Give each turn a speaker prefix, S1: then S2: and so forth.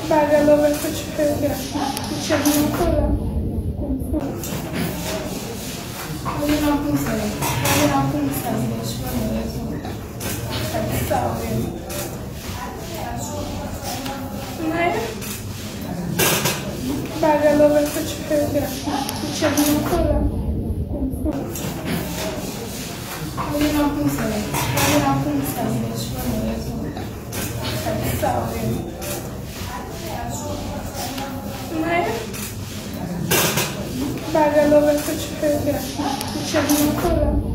S1: Bagalo verso cerca, c'è ancora. Voglio una pulsare, ci vuole Bagalo verso cerca, c'è ancora. Voglio una pulsare, ci vuole Bagalo verso cerca, c'è ancora.